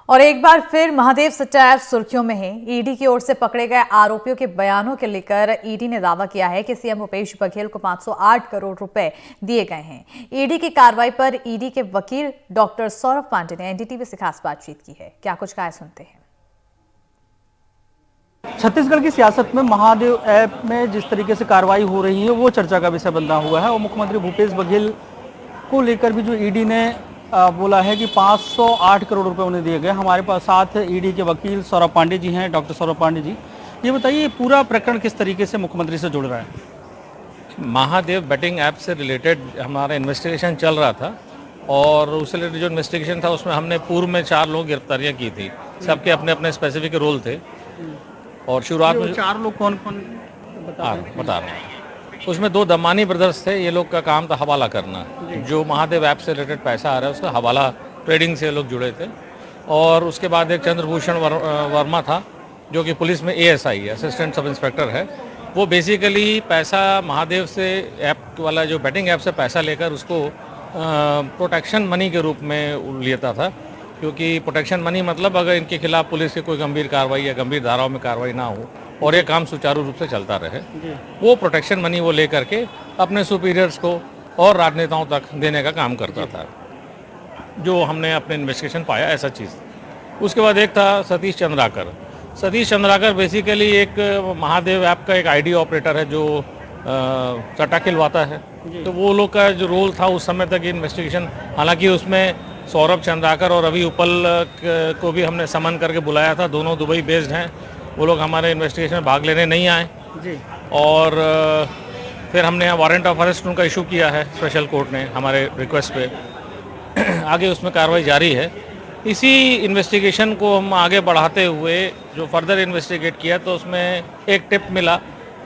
और एक बार फिर महादेव सचायब सुर्खियों में है। ईडी की ओर से पकड़े गए आरोपियों के बयानों के लेकर ईडी ने दावा किया है कि सीएम भूपेश बघेल को 508 करोड़ रुपए दिए गए हैं। ईडी की कार्रवाई पर ईडी के वकील डॉक्टर सौरभ पांडे ने एनडीटीवी से खास बातचीत की है। क्या कुछ कहा सुनते हैं। छत्तीसगढ़ की सियासत में महादेव ऐप में जिस तरीके से कार्रवाई हो रही है वो चर्चा का विषय बना हुआ है और मुख्यमंत्री भूपेश बघेल को लेकर भी जो ईडी ने बोला है कि 508 करोड़ रुपए उन्हें दिए गए। हमारे पास साथ ईडी के वकील सौरभ पांडे जी हैं। डॉक्टर सौरभ पांडे जी, ये बताइए पूरा प्रकरण किस तरीके से मुख्यमंत्री से जुड़ रहा है। महादेव बेटिंग ऐप से रिलेटेड हमारा इन्वेस्टिगेशन चल रहा था और उससे रिलेटेड जो इन्वेस्टिगेशन था उसमें हमने पूर्व में 4 लोग गिरफ्तारियां की थी। सबके अपने अपने स्पेसिफिक रोल थे और शुरुआत में 4 लोग कौन कौन बता रहे हैं। उसमें 2 दमानी ब्रदर्स थे। ये लोग का काम था हवाला करना। जो महादेव ऐप से रिलेटेड पैसा आ रहा है उसका हवाला ट्रेडिंग से लोग जुड़े थे। और उसके बाद एक चंद्रभूषण वर्मा था जो कि पुलिस में एएसआई है, असिस्टेंट सब इंस्पेक्टर है। वो बेसिकली पैसा महादेव से ऐप वाला जो बैटिंग ऐप से पैसा लेकर उसको प्रोटेक्शन मनी के रूप में लेता था, क्योंकि प्रोटेक्शन मनी मतलब अगर इनके खिलाफ पुलिस की कोई गंभीर कार्रवाई या गंभीर धाराओं में कार्रवाई ना हो और ये काम सुचारू रूप से चलता रहे, वो प्रोटेक्शन मनी वो लेकर के अपने सुपीरियर्स को और राजनेताओं तक देने का काम करता था। जो हमने अपने इन्वेस्टिगेशन पाया ऐसा चीज़। उसके बाद एक था सतीश चंद्राकर बेसिकली एक महादेव ऐप का एक आईडी ऑपरेटर है जो सट्टा खिलवाता है। तो वो लोग का जो रोल था उस समय तक इन्वेस्टिगेशन, हालांकि उसमें सौरभ चंद्राकर और रवि उपल को भी हमने समन करके बुलाया था। दोनों दुबई बेस्ड हैं। वो लोग हमारे इन्वेस्टिगेशन में भाग लेने नहीं आए जी। और फिर हमने यहाँ वारंट ऑफ अरेस्ट उनका इशू किया है स्पेशल कोर्ट ने हमारे रिक्वेस्ट पे। आगे उसमें कार्रवाई जारी है। इसी इन्वेस्टिगेशन को हम आगे बढ़ाते हुए जो फर्दर इन्वेस्टिगेट किया तो उसमें एक टिप मिला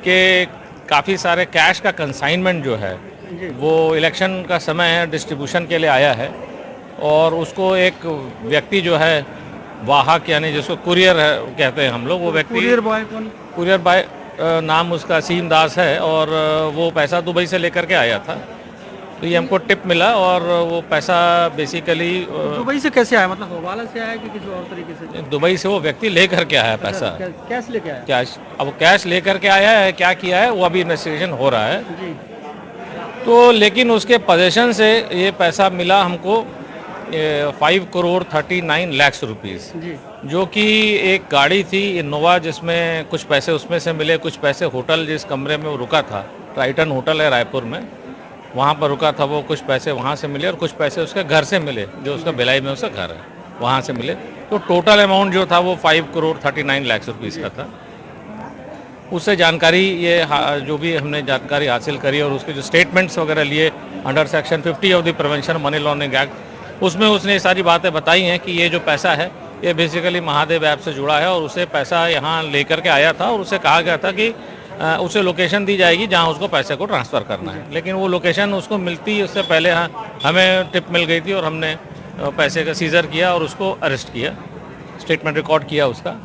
कि काफ़ी सारे कैश का कंसाइनमेंट जो है वो इलेक्शन का समय है, डिस्ट्रीब्यूशन के लिए आया है। और उसको एक व्यक्ति जो है वाहक यानी जिसको कुरियर है कहते हैं हम लोग, वो व्यक्ति कुरियर बॉय नाम उसका सीम दास है और वो पैसा दुबई से लेकर के आया था। तो ये हमको टिप मिला और वो पैसा बेसिकली दुबई से कैसे आया, मतलब हवाला से आया कि किसी और तरीके से? दुबई से वो व्यक्ति लेकर के आया पैसा, कैश लेके आया। कैश, अब वो कैश लेकर के आया है, क्या किया है वो अभी इन्वेस्टिगेशन हो रहा है जी। तो लेकिन उसके पोजेशन से ये पैसा मिला हमको 5 करोड़ 39 लाख रुपीस, जो कि एक गाड़ी थी इनोवा जिसमें कुछ पैसे उसमें से मिले, कुछ पैसे होटल जिस कमरे में वो रुका था, ट्राइटन होटल है रायपुर में, वहाँ पर रुका था वो, कुछ पैसे वहाँ से मिले और कुछ पैसे उसके घर से मिले जो उसका भिलाई में उसका घर है वहाँ से मिले। तो टोटल अमाउंट जो था वो 5 करोड़ 39 लाख रुपीस का था। उससे जानकारी ये जो भी हमने जानकारी हासिल करी और उसके जो स्टेटमेंट्स वगैरह लिए under section 50 of the prevention money laundering act, उसमें उसने ये सारी बातें बताई हैं कि ये जो पैसा है ये बेसिकली महादेव ऐप से जुड़ा है और उसे पैसा यहाँ लेकर के आया था और उसे कहा गया था कि उसे लोकेशन दी जाएगी जहाँ उसको पैसे को ट्रांसफ़र करना है। लेकिन वो लोकेशन उसको मिलती उससे पहले हमें टिप मिल गई थी और हमने पैसे का सीज़र किया और उसको अरेस्ट किया, स्टेटमेंट रिकॉर्ड किया उसका।